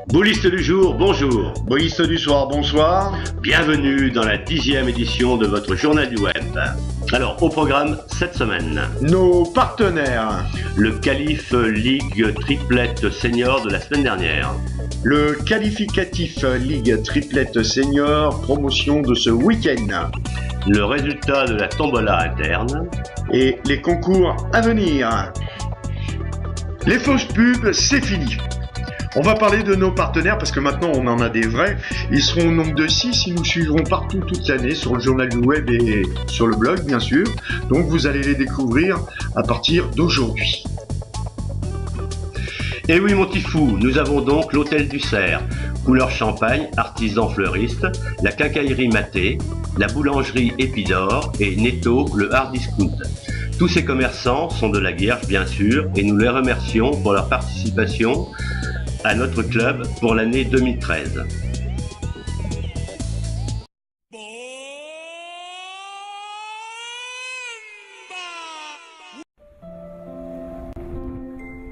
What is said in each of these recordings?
Bouliste du jour, bonjour. Bolliste du soir, bonsoir. Bienvenue dans la 10e édition de votre journal du web. Alors, au programme cette semaine, Nos partenaires. le Qualif Ligue triplette senior de la semaine dernière. Le qualificatif Ligue triplette senior promotion de ce week-end. Le résultat de la tombola interne. Et les concours à venir. Les fausses pubs, c'est fini. On va parler de nos partenaires parce que maintenant on en a des vrais. Ils seront au nombre de 6, ils nous suivront partout toute l'année sur le journal du web et sur le blog bien sûr. Donc vous allez les découvrir à partir d'aujourd'hui. Et oui mon petit fou, nous avons donc l'Hôtel du Cerf, couleur champagne, artisan fleuriste, la quincaillerie Maté, la boulangerie Épidore et Netto, le hard discount. Tous ces commerçants sont de la Guerche bien sûr et nous les remercions pour leur participation à notre club pour l'année 2013.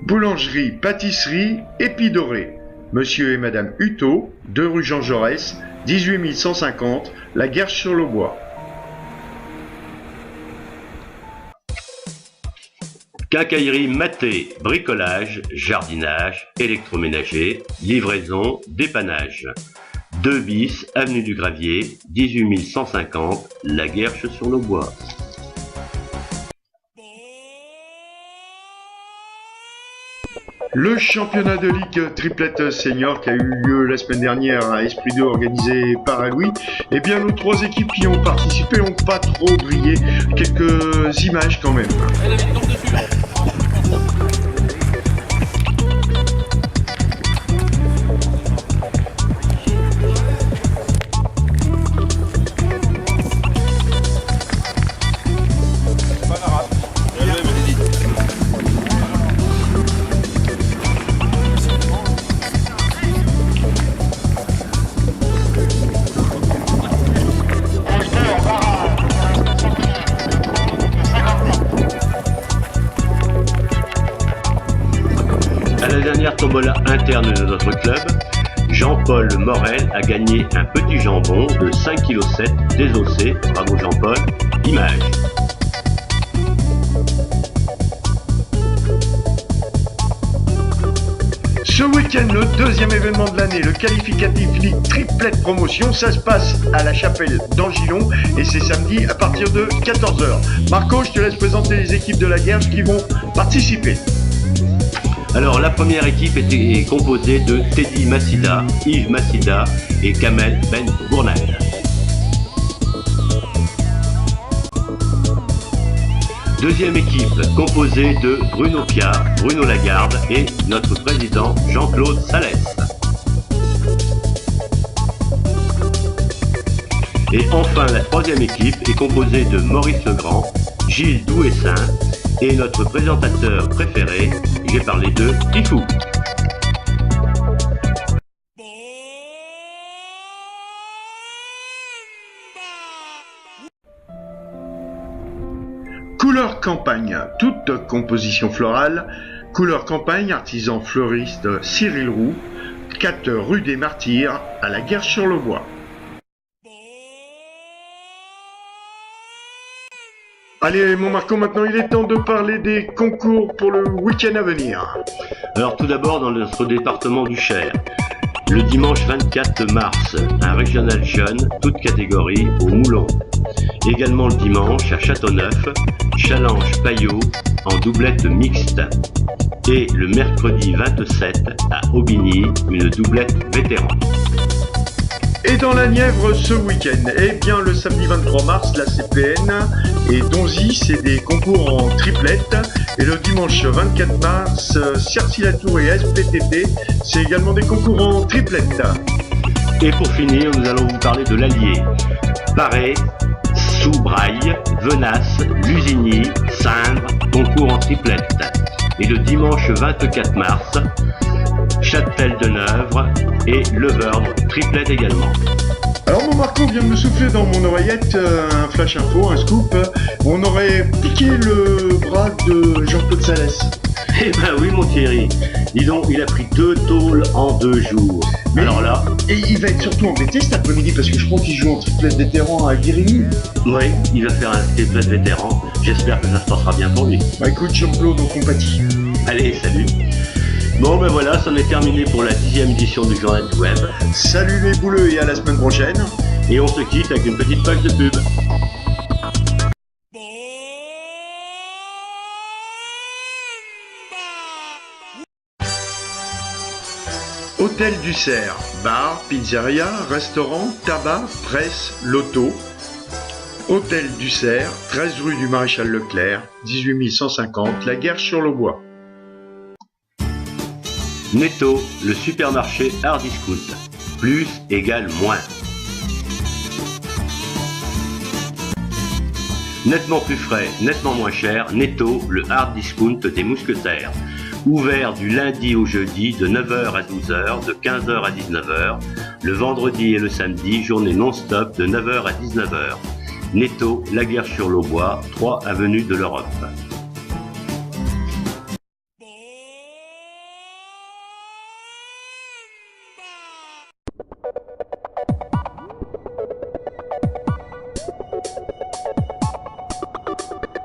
Boulangerie, pâtisserie, Épidoré. Monsieur et Madame Hutto, 2 rue Jean Jaurès, 18 150, La Guerche-sur-le-Bois. Quincaillerie Maté, bricolage, jardinage, électroménager, livraison, dépannage. 2 bis, avenue du Gravier, 18 150, La Guerche-sur-le-Bois. Le championnat de Ligue triplette senior qui a eu lieu la semaine dernière à Esprit 2 organisé par Aloui, eh bien nos 3 équipes qui ont participé n'ont pas trop brillé. Quelques images quand même. À la dernière tombola interne de notre club, Jean-Paul Morel a gagné un petit jambon de 5,7 kg désossé. Bravo Jean-Paul. Image. Ce week-end, le 2e événement de l'année, le qualificatif Ligue triplette promotion, ça se passe à la Chapelle d'Angilon et c'est samedi à partir de 14h. Marco, je te laisse présenter les équipes de la Guerche qui vont participer. Alors la première équipe est composée de Teddy Massida, Yves Massida et Kamel Ben Bournal. Deuxième équipe composée de Bruno Pia, Bruno Lagarde et notre président Jean-Claude Salès. Et enfin la troisième équipe est composée de Maurice Legrand, Gilles Douessin et notre présentateur préféré, j'ai parlé de Tifou. Couleur campagne, toute composition florale. Couleur campagne, artisan fleuriste Cyril Roux, 4 rue des Martyrs, à la Guerche-sur-le-Bois. Allez, mon Marco, maintenant il est temps de parler des concours pour le week-end à venir. Alors tout d'abord dans notre département du Cher, le dimanche 24 mars, un régional jeune, toute catégorie, au Moulon. Également le dimanche à Châteauneuf, challenge Payot en doublette mixte. Et le mercredi 27 à Aubigny, une doublette vétéran. Et dans la Nièvre ce week-end, eh bien le samedi 23 mars, la CPN et Donzy, c'est des concours en triplette. Et le dimanche 24 mars, Cercy-la-Tour et SPTT, c'est également des concours en triplette. Et pour finir, nous allons vous parler de l'Allier. Paray, Soubraille, Venasse, Lusigny, Cindre, concours en triplette. Et le dimanche 24 mars, Châtel-de-Neuvre et Leverne, triplette également. Alors mon Marco vient de me souffler dans mon oreillette un flash info, un scoop. On aurait piqué le bras de Jean-Claude Salès. Eh ben oui, mon Thierry. Dis donc, il a pris 2 tôles en 2 jours. Mais- Alors là, Et il va être surtout embêté cet après-midi parce que je crois qu'il joue en triplette vétéran à Guérini. oui, il va faire un triplette vétéran. J'espère que ça se passera bien pour lui. Bah écoute, Jean-Claude, on compatit. Allez, salut. Bon, ben voilà, c'en est terminé pour la 10e édition du Journal du Web. Salut les bouleux et à la semaine prochaine. Et on se quitte avec une petite page de pub. Hôtel du Cerf, bar, pizzeria, restaurant, tabac, presse, loto. Hôtel du Cerf, 13 rue du Maréchal Leclerc, 18 150, La Guerche-sur-le-Bois. Netto, le supermarché hard discount. Plus égale moins. Nettement plus frais, nettement moins cher, Netto, le hard discount des mousquetaires. Ouvert du lundi au jeudi de 9h à 12h, de 15h à 19h. Le vendredi et le samedi, journée non-stop de 9h à 19h. Netto, La Guerche-sur-le-Bois, 3 avenue de l'Europe.